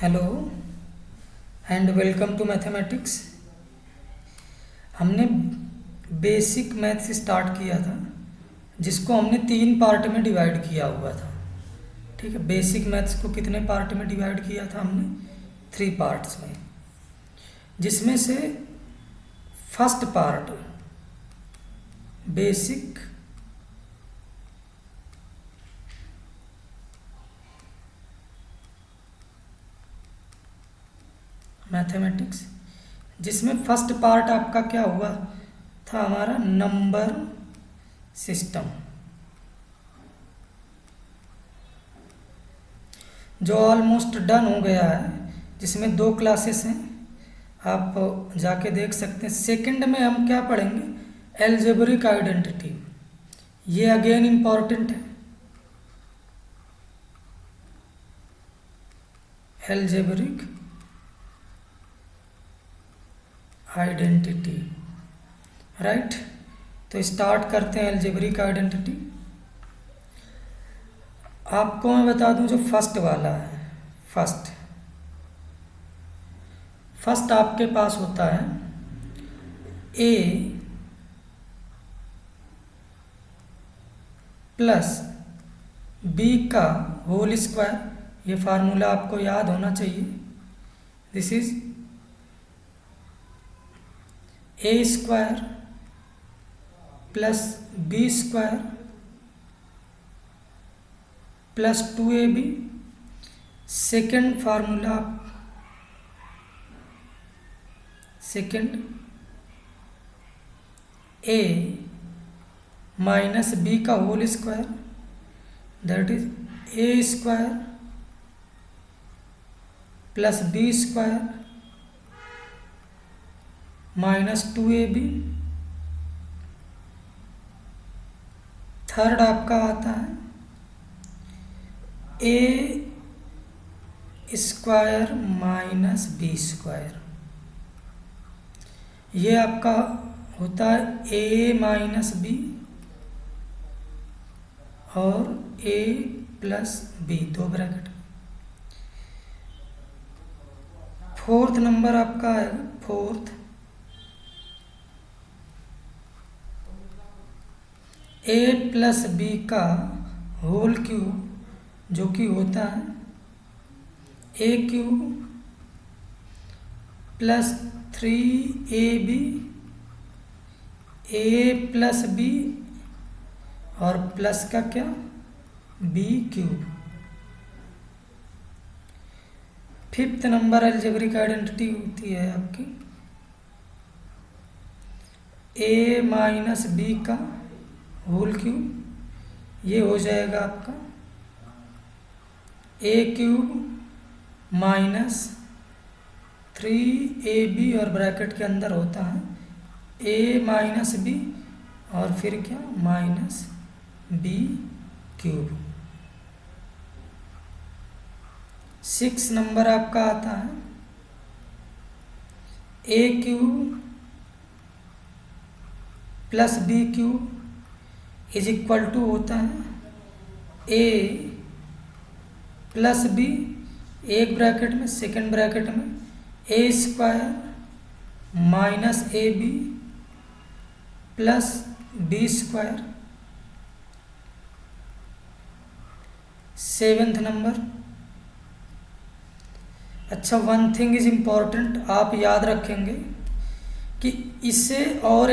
Hello and welcome to mathematics. हमने basic maths start किया था जिसको हमने 3 पार्ट में डिवाइड किया हुआ था। ठीक है, बेसिक मैथ्स को कितने पार्ट में डिवाइड किया था हमने? 3 पार्ट्स में, जिसमें से फर्स्ट पार्ट बेसिक मैथमेटिक्स, जिसमें फर्स्ट पार्ट आपका क्या हुआ था? हमारा नंबर सिस्टम, जो ऑलमोस्ट डन हो गया है, जिसमें 2 क्लासेस हैं, आप जाके देख सकते हैं। सेकंड में हम क्या पढ़ेंगे? Algebraic identity. ये अगेन इम्पॉर्टेंट है, एल्जेब्रिक आइडेंटिटी। राइट, तो स्टार्ट करते हैं एल्जेब्रिक आइडेंटिटी। आपको मैं बता दूं, जो फर्स्ट वाला है, फर्स्ट आपके पास होता है ए प्लस बी का होल स्क्वायर। ये फार्मूला आपको याद होना चाहिए। This is A square plus B square plus 2ab। Second formula, second A minus B का whole square, that is A square plus B square minus 2ab। Third आपका आता है A square minus B square. ये आपका होता है A minus B और A plus B, 2 bracket. Fourth number आपका है, फोर्थ ए प्लस बी का होल क्यूब, जो कि होता है ए cube plus 3ab a plus b और प्लस का क्या, b cube. Fifth number algebraic identity होती है आपकी ए माइनस बी का होल क्यूब। ये हो जाएगा आपका ए क्यूब माइनस 3ab और ब्रैकेट के अंदर होता है ए माइनस बी और फिर क्या, माइनस बी क्यूब। 6 नंबर आपका आता है ए cube plus B cube is equal to होता है ए प्लस बी, एक ब्रैकेट में, सेकेंड ब्रैकेट में A square minus A B plus B square. 7th number. अच्छा, वन थिंग इज इम्पॉर्टेंट, आप याद रखेंगे कि इससे और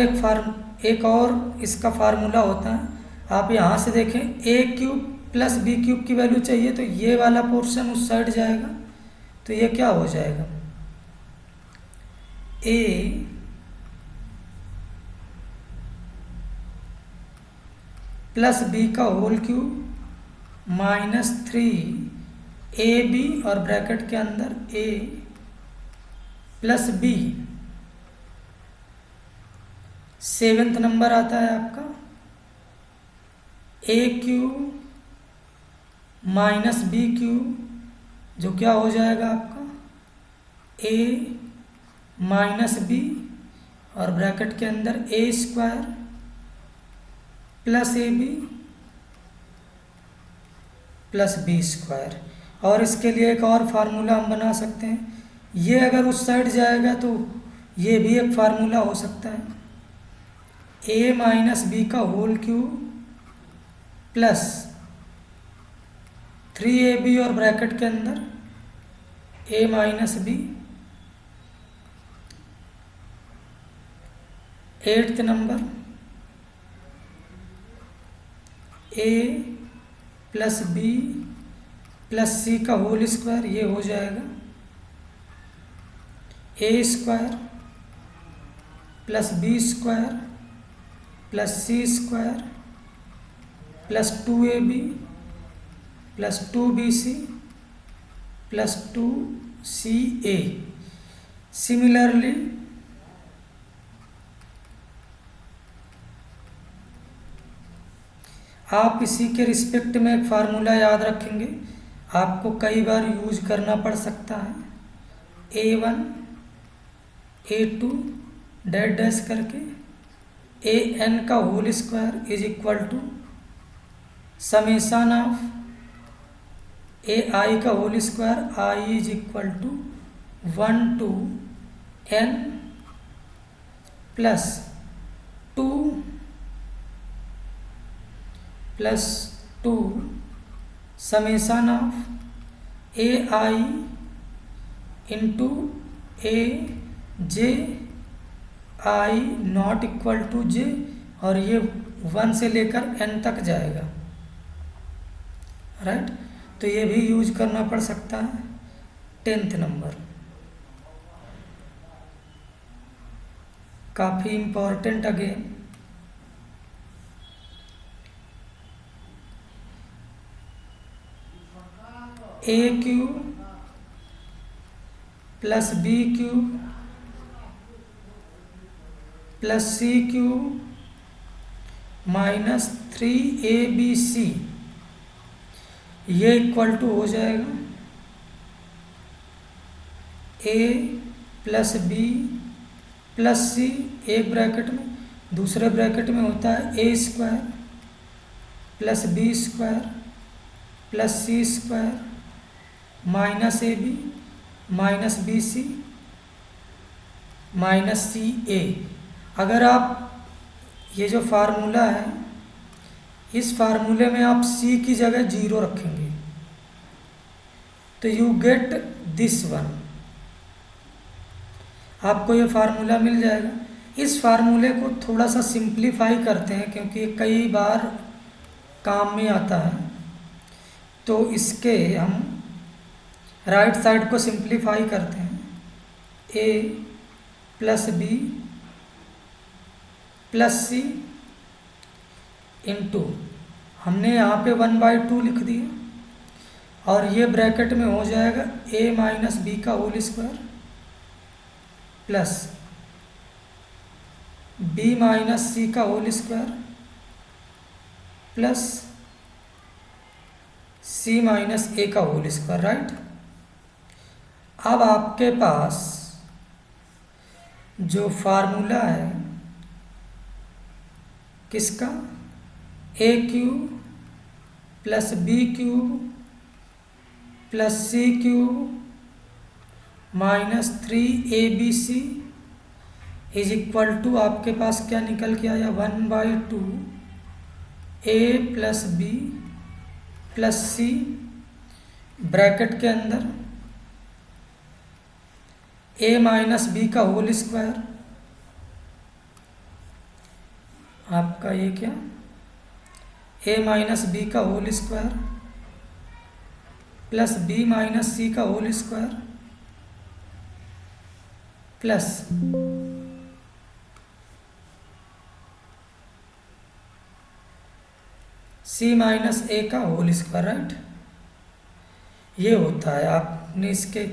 एक और इसका फार्मूला होता है। आप यहाँ से देखें, ए क्यूब प्लस बी क्यूब की वैल्यू चाहिए तो ये वाला पोर्शन उस साइड जाएगा, तो ये क्या हो जाएगा, ए प्लस बी का होल क्यूब माइनस 3ab और ब्रैकेट के अंदर ए प्लस बी। 7th नंबर आता है आपका A cube minus B cube, जो क्या हो जाएगा आपका ए माइनस बी और ब्रैकेट के अंदर A square plus A B plus B square. और इसके लिए एक और फार्मूला हम बना सकते हैं, ये अगर उस साइड जाएगा तो ये भी एक फार्मूला हो सकता है, ए माइनस बी का होल क्यूब प्लस 3ab और ब्रैकेट के अंदर A minus B, 8th number A plus B plus C का होल स्क्वायर, ये हो जाएगा A square plus B square plus C square plus 2ab plus 2bc plus 2ca। Similarly आप इसी के रिस्पेक्ट में एक फार्मूला याद रखेंगे, आपको कई बार यूज करना पड़ सकता है, a1 a2 डैश डैश करके an का whole square is equal to summation of ai का whole square i is equal to 1 to n plus 2 plus 2 summation of ai into a j i not equal to j, और ये 1 से लेकर n तक जाएगा, right. तो ये भी यूज करना पड़ सकता है। 10th नंबर काफ़ी important again, A cube plus B cube plus C cube minus 3abc, ये इक्वल टू हो जाएगा A plus B plus C, एक ब्रैकेट में, दूसरे ब्रैकेट में होता है A square plus B square plus C square minus A B minus B C minus C A. अगर आप ये जो फार्मूला है, इस फार्मूले में आप c की जगह 0 रखेंगे तो यू गेट दिस वन, आपको ये फार्मूला मिल जाएगा। इस फार्मूले को थोड़ा सा सिंप्लीफाई करते हैं क्योंकि ये कई बार काम में आता है, तो इसके हम राइट साइड को सिंप्लीफाई करते हैं, a plus B plus c into, हमने यहाँ पे 1/2 लिख दिया और ये ब्रैकेट में हो जाएगा a माइनस बी का whole square plus b minus C का whole square plus c minus A का होल स्क्वायर, राइट। अब आपके पास जो फार्मूला है किसका, A cube plus B cube plus C cube minus 3abc is equal to, आपके पास क्या निकल के आया, 1/2 a plus B plus C bracket के अंदर a माइनस बी का होल स्क्वायर, आपका ये क्या, a माइनस बी का whole square plus b minus C का whole square plus c minus A का होल स्क्वायर, राइट। ये होता है, आपने इसके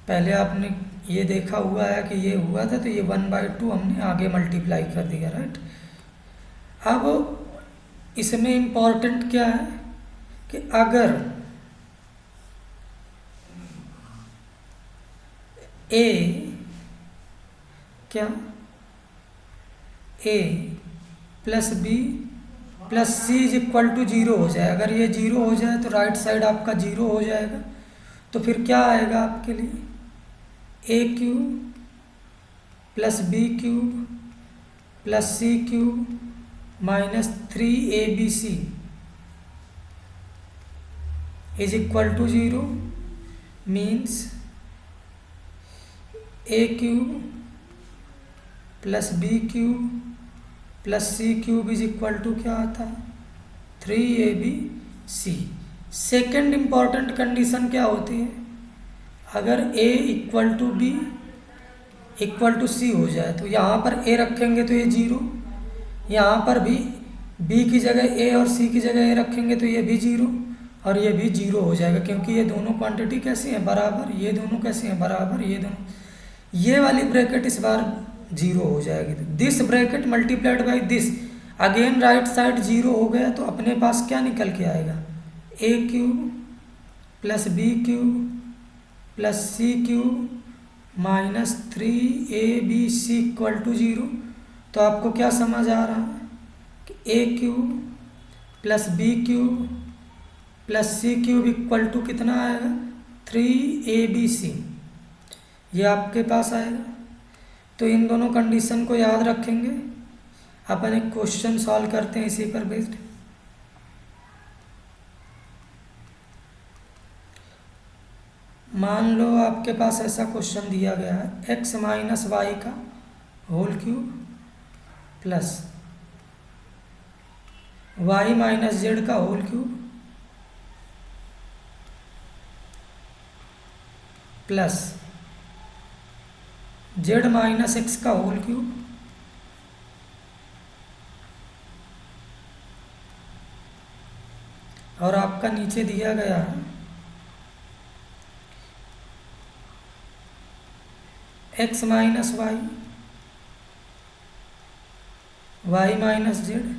पहले आपने ये देखा हुआ है कि ये हुआ था तो ये 1/2 हमने आगे मल्टीप्लाई कर दिया, राइट। अब इसमें इम्पोर्टेंट क्या है कि अगर a क्या, a plus B plus c is equal to zero हो जाए। अगर ये जीरो हो जाए तो राइट साइड आपका जीरो हो जाएगा। तो फिर क्या आएगा आपके लिए, A cube plus B cube plus C cube minus 3abc is equal to zero, means A cube plus B cube plus C cube is equal to क्या आता है, 3abc। सेकेंड इम्पॉर्टेंट कंडीशन क्या होती है, अगर a equal to B equal to C हो जाए तो यहाँ पर a रखेंगे तो ये जीरो, यहाँ पर भी b की जगह a और c की जगह a रखेंगे तो ये भी जीरो और ये भी जीरो हो जाएगा, क्योंकि ये दोनों क्वांटिटी कैसी हैं, बराबर। ये दोनों कैसी हैं, बराबर। ये दोनों, ये वाली ब्रैकेट इस बार जीरो हो जाएगी। This bracket multiplied by this, again right side zero हो गया तो अपने पास क्या निकल के आएगा, A cube plus B cube plus C cube minus 3abc equal to zero. तो आपको क्या समझ आ रहा है कि A cube plus B cube plus C cube equal to कितना आएगा, 3abc, ये आपके पास आएगा। तो इन दोनों कंडीशन को याद रखेंगे। अपन एक क्वेश्चन सॉल्व करते हैं इसी पर बेस्ड। मान लो आपके पास ऐसा क्वेश्चन दिया गया है, x माइनस वाई का whole cube plus y minus Z का whole cube plus z minus X का होल क्यूब और आपका नीचे दिया गया है x minus Y, Y minus Z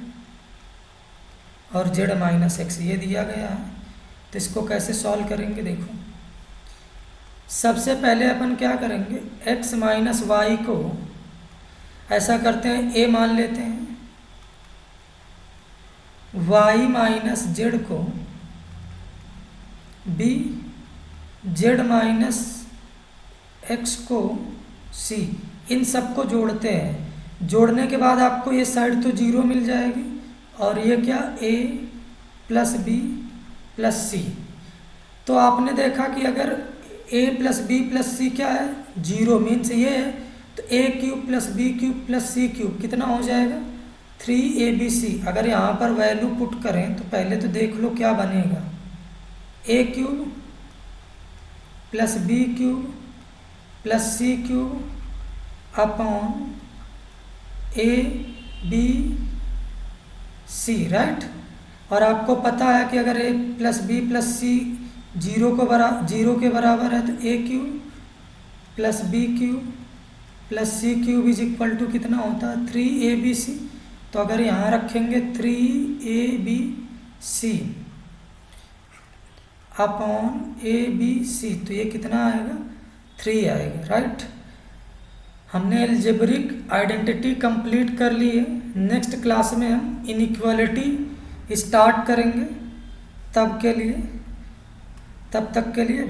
और जेड माइनस एक्स, ये दिया गया है। तो इसको कैसे सॉल्व करेंगे, देखो। सबसे पहले अपन क्या करेंगे, x माइनस वाई को ऐसा करते हैं, a मान लेते हैं, y माइनस जेड को b, z माइनस एक्स को c, इन सबको जोड़ते हैं। जोड़ने के बाद आपको ये साइड तो जीरो मिल जाएगी और ये क्या, a plus B plus c. तो आपने देखा कि अगर a plus B plus c क्या है, जीरो, मीन्स ये है। तो a cube plus B cube plus C cube कितना हो जाएगा, 3abc। अगर यहाँ पर वैल्यू पुट करें तो पहले तो देख लो क्या बनेगा, a cube plus B cube plus C cube upon A B C, right. और आपको पता है कि अगर a plus B plus C zero के बराबर है तो a cube plus B cube plus C cube is equal to कितना होता है, 3abc। तो अगर यहाँ रखेंगे 3abc अपॉन abc तो ये कितना आएगा, 3 आएगा, राइट। हमने अलजेब्रिक आइडेंटिटी कंप्लीट कर ली है। नेक्स्ट क्लास में हम इनइक्वालिटी स्टार्ट करेंगे। तब तक के लिए